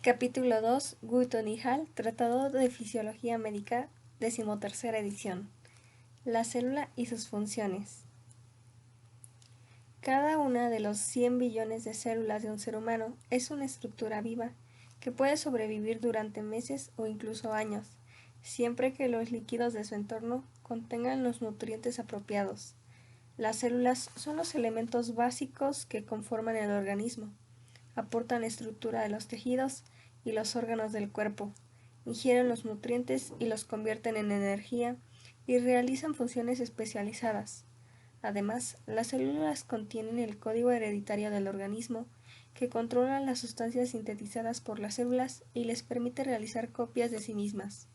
Capítulo 2. Guyton y Hall, Tratado de Fisiología Médica, 13ª edición. La célula y sus funciones. Cada una de los 100 billones de células de un ser humano es una estructura viva que puede sobrevivir durante meses o incluso años, siempre que los líquidos de su entorno contengan los nutrientes apropiados. Las células son los elementos básicos que conforman el organismo. Aportan estructura de los tejidos y los órganos del cuerpo, ingieren los nutrientes y los convierten en energía y realizan funciones especializadas. Además, las células contienen el código hereditario del organismo que controla las sustancias sintetizadas por las células y les permite realizar copias de sí mismas.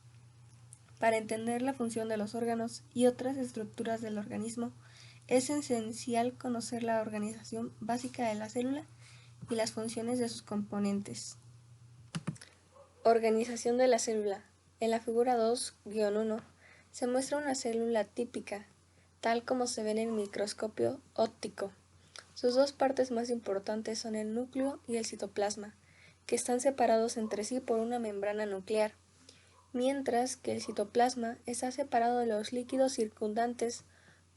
Para entender la función de los órganos y otras estructuras del organismo, es esencial conocer la organización básica de la célula y las funciones de sus componentes. Organización de la célula. En la figura 2-1 se muestra una célula típica, tal como se ve en el microscopio óptico. Sus dos partes más importantes son el núcleo y el citoplasma, que están separados entre sí por una membrana nuclear, mientras que el citoplasma está separado de los líquidos circundantes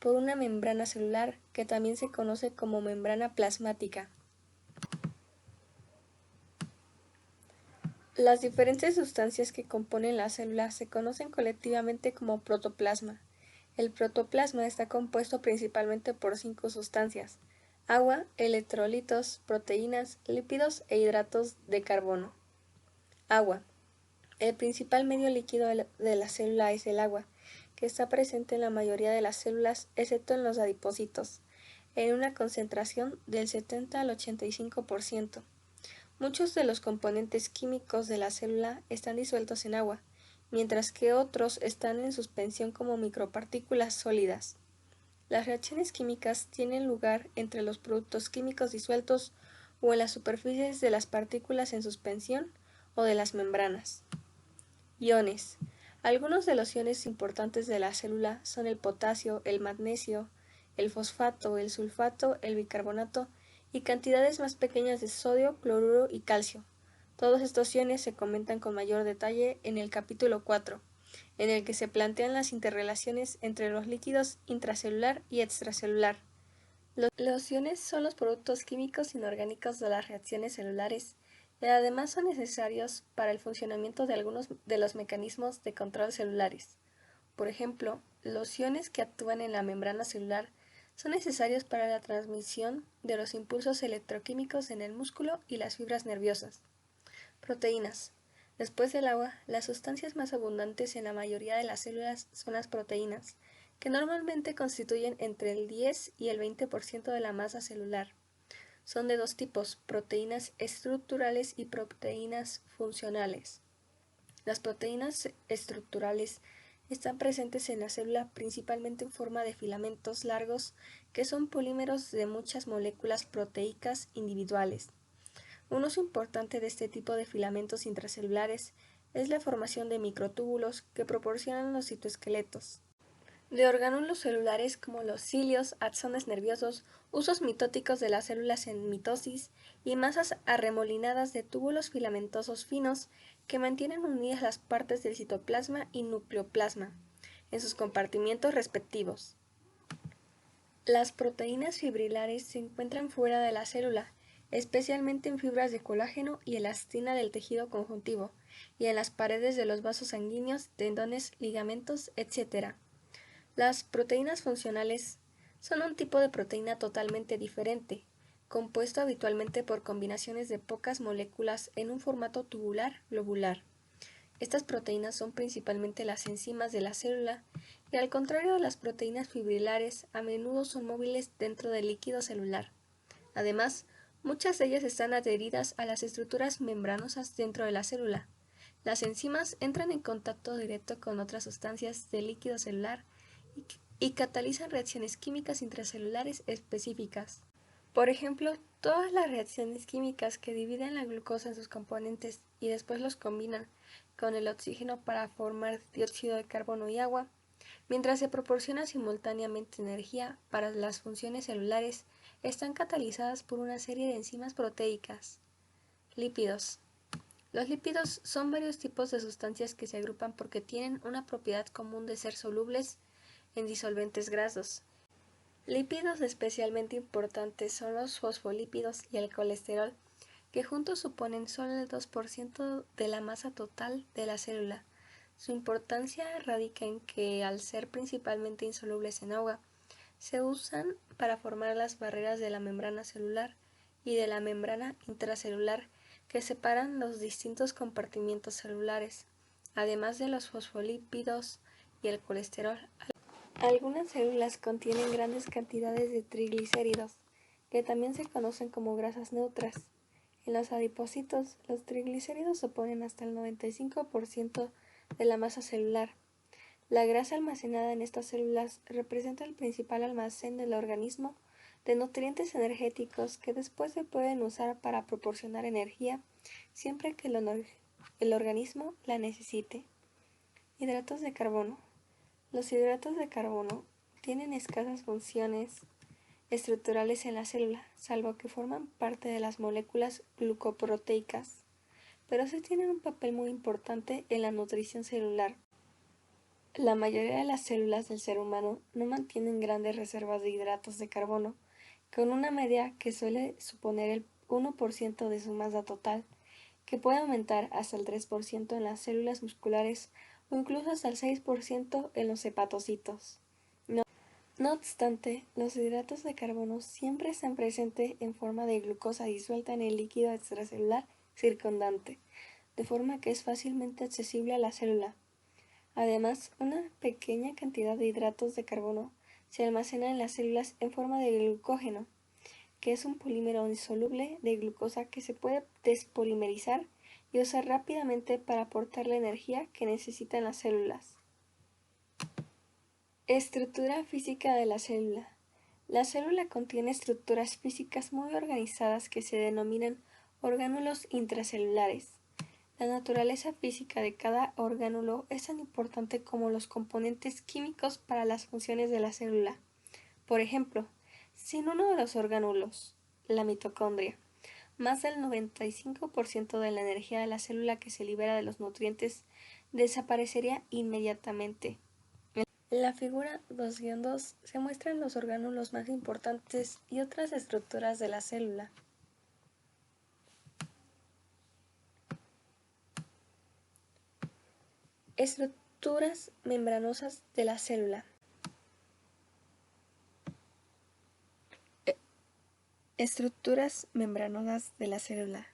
por una membrana celular que también se conoce como membrana plasmática. Las diferentes sustancias que componen la célula se conocen colectivamente como protoplasma. El protoplasma está compuesto principalmente por 5 sustancias: agua, electrolitos, proteínas, lípidos e hidratos de carbono. Agua. El principal medio líquido de la célula es el agua, que está presente en la mayoría de las células, excepto en los adipocitos, en una concentración del 70 al 85%. Muchos de los componentes químicos de la célula están disueltos en agua, mientras que otros están en suspensión como micropartículas sólidas. Las reacciones químicas tienen lugar entre los productos químicos disueltos o en las superficies de las partículas en suspensión o de las membranas. Iones. Algunos de los iones importantes de la célula son el potasio, el magnesio, el fosfato, el sulfato, el bicarbonato y cantidades más pequeñas de sodio, cloruro y calcio. Todos estos iones se comentan con mayor detalle en el capítulo 4, en el que se plantean las interrelaciones entre los líquidos intracelular y extracelular. Los iones son los productos químicos inorgánicos de las reacciones celulares y además son necesarios para el funcionamiento de algunos de los mecanismos de control celulares. Por ejemplo, los iones que actúan en la membrana celular son necesarios para la transmisión de los impulsos electroquímicos en el músculo y las fibras nerviosas. Proteínas. Después del agua, las sustancias más abundantes en la mayoría de las células son las proteínas, que normalmente constituyen entre el 10 y el 20% de la masa celular. Son de dos tipos: proteínas estructurales y proteínas funcionales. Las proteínas estructurales están presentes en la célula principalmente en forma de filamentos largos que son polímeros de muchas moléculas proteicas individuales. Un uso importante de este tipo de filamentos intracelulares es la formación de microtúbulos que proporcionan los citoesqueletos. De orgánulos celulares como los cilios, axones nerviosos, usos mitóticos de las células en mitosis y masas arremolinadas de túbulos filamentosos finos que mantienen unidas las partes del citoplasma y nucleoplasma en sus compartimientos respectivos. Las proteínas fibrilares se encuentran fuera de la célula, especialmente en fibras de colágeno y elastina del tejido conjuntivo, y en las paredes de los vasos sanguíneos, tendones, ligamentos, etc. Las proteínas funcionales son un tipo de proteína totalmente diferente, compuesto habitualmente por combinaciones de pocas moléculas en un formato tubular-globular. Estas proteínas son principalmente las enzimas de la célula y, al contrario de las proteínas fibrilares, a menudo son móviles dentro del líquido celular. Además, muchas de ellas están adheridas a las estructuras membranosas dentro de la célula. Las enzimas entran en contacto directo con otras sustancias del líquido celular y catalizan reacciones químicas intracelulares específicas. Por ejemplo, todas las reacciones químicas que dividen la glucosa en sus componentes y después los combinan con el oxígeno para formar dióxido de carbono y agua, mientras se proporciona simultáneamente energía para las funciones celulares, están catalizadas por una serie de enzimas proteicas. Lípidos. Los lípidos son varios tipos de sustancias que se agrupan porque tienen una propiedad común de ser solubles en disolventes grasos. Lípidos especialmente importantes son los fosfolípidos y el colesterol, que juntos suponen solo el 2% de la masa total de la célula. Su importancia radica en que, al ser principalmente insolubles en agua, se usan para formar las barreras de la membrana celular y de la membrana intracelular que separan los distintos compartimientos celulares, además de los fosfolípidos y el colesterol. Algunas células contienen grandes cantidades de triglicéridos, que también se conocen como grasas neutras. En los adipocitos, los triglicéridos suponen hasta el 95% de la masa celular. La grasa almacenada en estas células representa el principal almacén del organismo de nutrientes energéticos que después se pueden usar para proporcionar energía siempre que el organismo la necesite. Hidratos de carbono. Los hidratos de carbono tienen escasas funciones estructurales en la célula, salvo que forman parte de las moléculas glucoproteicas, pero sí tienen un papel muy importante en la nutrición celular. La mayoría de las células del ser humano no mantienen grandes reservas de hidratos de carbono, con una media que suele suponer el 1% de su masa total, que puede aumentar hasta el 3% en las células musculares o incluso hasta el 6% en los hepatocitos. No obstante, los hidratos de carbono siempre están presentes en forma de glucosa disuelta en el líquido extracelular circundante, de forma que es fácilmente accesible a la célula. Además, una pequeña cantidad de hidratos de carbono se almacena en las células en forma de glucógeno, que es un polímero insoluble de glucosa que se puede despolimerizar y usar rápidamente para aportar la energía que necesitan las células. Estructura física de la célula. La célula contiene estructuras físicas muy organizadas que se denominan orgánulos intracelulares. La naturaleza física de cada orgánulo es tan importante como los componentes químicos para las funciones de la célula. Por ejemplo, sin uno de los orgánulos, la mitocondria, más del 95% de la energía de la célula que se libera de los nutrientes desaparecería inmediatamente. En la figura 2-2 se muestran los orgánulos más importantes y otras estructuras de la célula. Estructuras membranosas de la célula. Estructuras membranosas de la célula.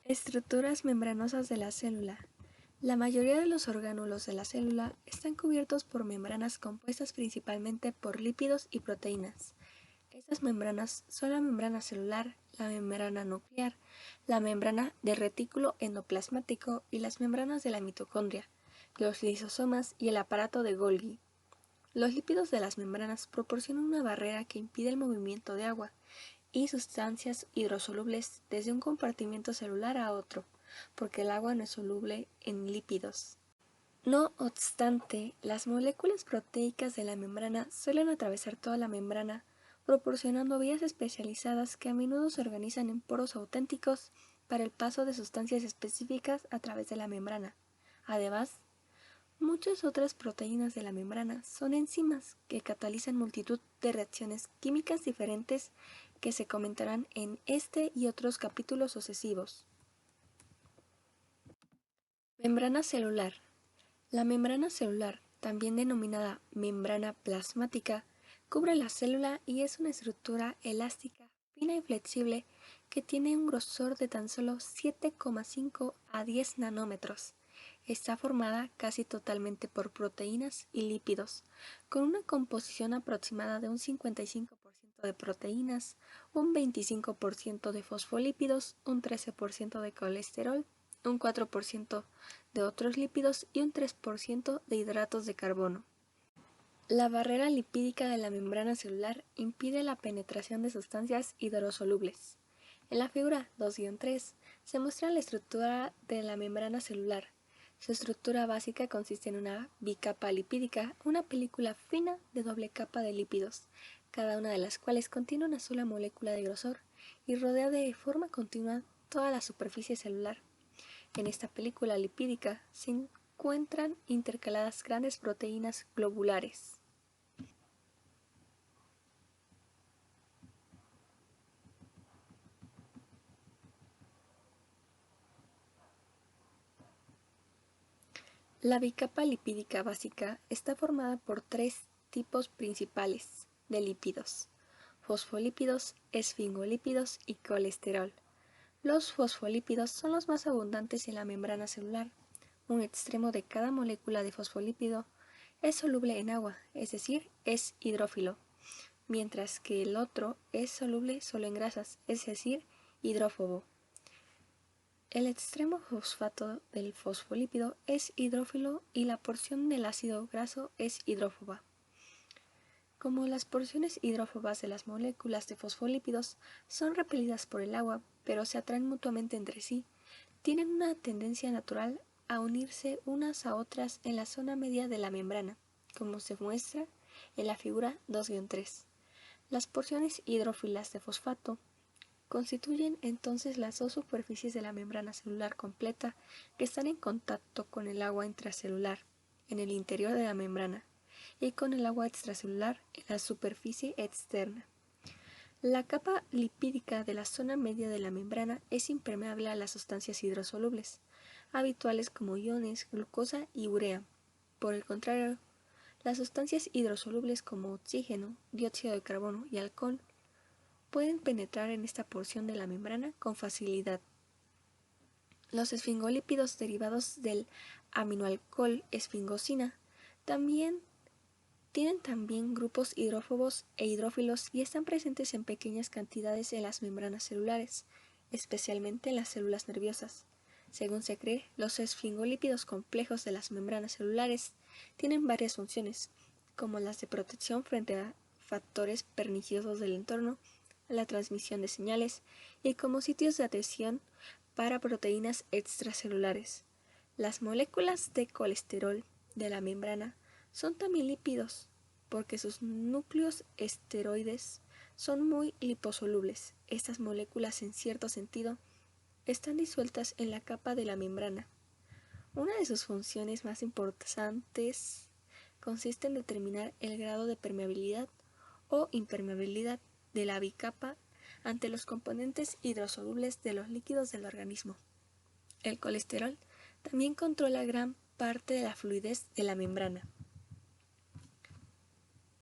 Estructuras membranosas de la célula. La mayoría de los orgánulos de la célula están cubiertos por membranas compuestas principalmente por lípidos y proteínas. Estas membranas son la membrana celular, la membrana nuclear, la membrana del retículo endoplasmático y las membranas de la mitocondria, los lisosomas y el aparato de Golgi. Los lípidos de las membranas proporcionan una barrera que impide el movimiento de agua y sustancias hidrosolubles desde un compartimiento celular a otro, porque el agua no es soluble en lípidos. No obstante, las moléculas proteicas de la membrana suelen atravesar toda la membrana, proporcionando vías especializadas que a menudo se organizan en poros auténticos para el paso de sustancias específicas a través de la membrana. Además, muchas otras proteínas de la membrana son enzimas que catalizan multitud de reacciones químicas diferentes que se comentarán en este y otros capítulos sucesivos. Membrana celular. La membrana celular, también denominada membrana plasmática, cubre la célula y es una estructura elástica, fina y flexible que tiene un grosor de tan solo 7,5 a 10 nanómetros. Está formada casi totalmente por proteínas y lípidos, con una composición aproximada de un 55% de proteínas, un 25% de fosfolípidos, un 13% de colesterol, un 4% de otros lípidos y un 3% de hidratos de carbono. La barrera lipídica de la membrana celular impide la penetración de sustancias hidrosolubles. En la figura 2-3 se muestra la estructura de la membrana celular. Su estructura básica consiste en una bicapa lipídica, una película fina de doble capa de lípidos, cada una de las cuales contiene una sola molécula de grosor y rodea de forma continua toda la superficie celular. En esta película lipídica se encuentran intercaladas grandes proteínas globulares. La bicapa lipídica básica está formada por tres tipos principales de lípidos: fosfolípidos, esfingolípidos y colesterol. Los fosfolípidos son los más abundantes en la membrana celular. Un extremo de cada molécula de fosfolípido es soluble en agua, es decir, es hidrófilo, mientras que el otro es soluble solo en grasas, es decir, hidrófobo. El extremo fosfato del fosfolípido es hidrófilo y la porción del ácido graso es hidrófoba. Como las porciones hidrófobas de las moléculas de fosfolípidos son repelidas por el agua, pero se atraen mutuamente entre sí, tienen una tendencia natural a unirse unas a otras en la zona media de la membrana, como se muestra en la figura 2-3. Las porciones hidrófilas de fosfato constituyen entonces las dos superficies de la membrana celular completa que están en contacto con el agua intracelular en el interior de la membrana y con el agua extracelular en la superficie externa. La capa lipídica de la zona media de la membrana es impermeable a las sustancias hidrosolubles, habituales como iones, glucosa y urea. Por el contrario, las sustancias hidrosolubles como oxígeno, dióxido de carbono y alcohol pueden penetrar en esta porción de la membrana con facilidad. Los esfingolípidos derivados del aminoalcohol esfingosina tienen también grupos hidrófobos e hidrófilos y están presentes en pequeñas cantidades en las membranas celulares, especialmente en las células nerviosas. Según se cree, los esfingolípidos complejos de las membranas celulares tienen varias funciones, como las de protección frente a factores perniciosos del entorno, la transmisión de señales y como sitios de adhesión para proteínas extracelulares. Las moléculas de colesterol de la membrana son también lípidos, porque sus núcleos esteroides son muy liposolubles. Estas moléculas, en cierto sentido, están disueltas en la capa de la membrana. Una de sus funciones más importantes consiste en determinar el grado de permeabilidad o impermeabilidad de la bicapa ante los componentes hidrosolubles de los líquidos del organismo. El colesterol también controla gran parte de la fluidez de la membrana.